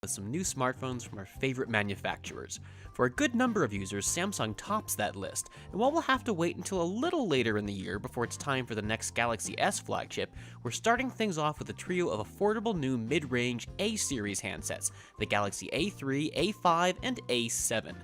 with some new smartphones from our favorite manufacturers. For a good number of users, Samsung tops that list, and while we'll have to wait until a little later in the year before it's time for the next Galaxy S flagship, we're starting things off with a trio of affordable new mid-range A-series handsets, the Galaxy A3, A5, and A7.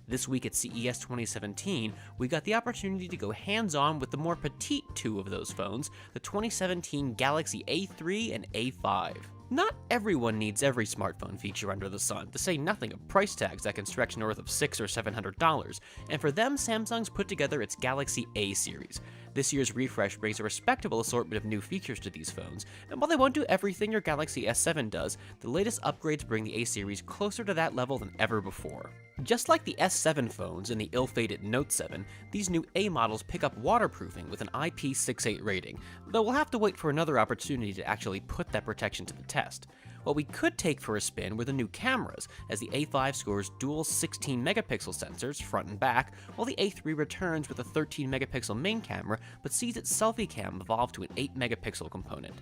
This week at CES 2017, we got the opportunity to go hands-on with the more petite two of those phones, the 2017 Galaxy A3 and A5. Not everyone needs every smartphone feature under the sun, to say nothing of price tags that can stretch north of $600 or $700, and for them, Samsung's put together its Galaxy A series. This year's refresh brings a respectable assortment of new features to these phones, and while they won't do everything your Galaxy S7 does, the latest upgrades bring the A series closer to that level than ever before. Just like the S7 phones and the ill-fated Note 7, these new A models pick up waterproofing with an IP68 rating, though we'll have to wait for another opportunity to actually put that protection to the test. What we could take for a spin were the new cameras, as the A5 scores dual 16-megapixel sensors, front and back, while the A3 returns with a 13-megapixel main camera, but sees its selfie cam evolve to an 8-megapixel component.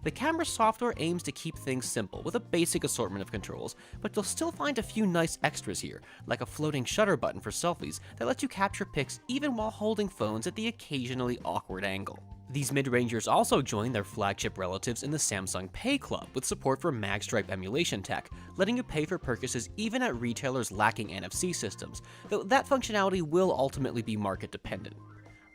The camera software aims to keep things simple, with a basic assortment of controls, but you'll still find a few nice extras here, like a floating shutter button for selfies that lets you capture pics even while holding phones at the occasionally awkward angle. These mid-rangers also join their flagship relatives in the Samsung Pay Club with support for magstripe emulation tech, letting you pay for purchases even at retailers lacking NFC systems, though that functionality will ultimately be market dependent.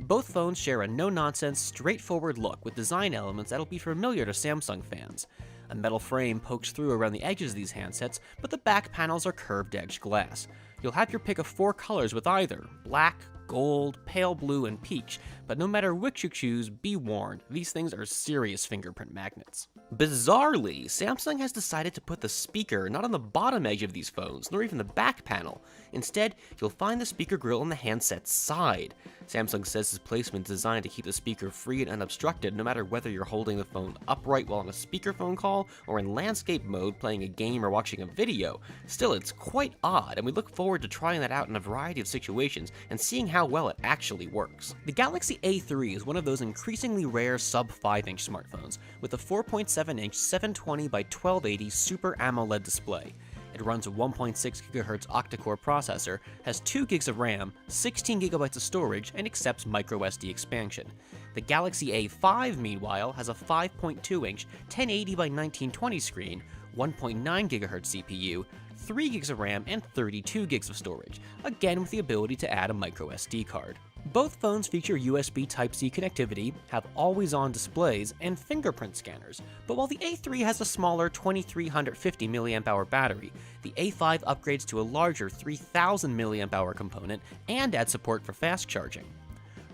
Both phones share a no-nonsense, straightforward look with design elements that'll be familiar to Samsung fans. A metal frame pokes through around the edges of these handsets, but the back panels are curved-edged glass. You'll have your pick of 4 colors with either: black, gold, pale blue, and peach, but no matter which you choose, be warned, these things are serious fingerprint magnets. Bizarrely, Samsung has decided to put the speaker not on the bottom edge of these phones, nor even the back panel. Instead, you'll find the speaker grill on the handset's side. Samsung says this placement is designed to keep the speaker free and unobstructed no matter whether you're holding the phone upright while on a speakerphone call or in landscape mode playing a game or watching a video. Still, it's quite odd, and we look forward to trying that out in a variety of situations and seeing how well it actually works. The Galaxy A3 is one of those increasingly rare sub-5-inch smartphones, with a 4.7-inch 720 by 1280 Super AMOLED display. It runs a 1.6 GHz octa-core processor, has 2 GB of RAM, 16 GB of storage, and accepts microSD expansion. The Galaxy A5, meanwhile, has a 5.2-inch 1080 by 1920 screen, 1.9 GHz CPU, 3 GB of RAM, and 32 GB of storage, again with the ability to add a microSD card. Both phones feature USB Type-C connectivity, have always-on displays, and fingerprint scanners, but while the A3 has a smaller 2350 mAh battery, the A5 upgrades to a larger 3000 mAh component and adds support for fast charging.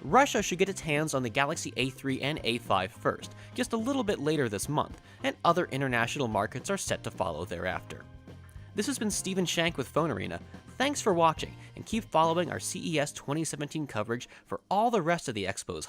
Russia should get its hands on the Galaxy A3 and A5 first, just a little bit later this month, and other international markets are set to follow thereafter. This has been Stephen Shank with Phone Arena. Thanks for watching, and keep following our CES 2017 coverage for all the rest of the Expo's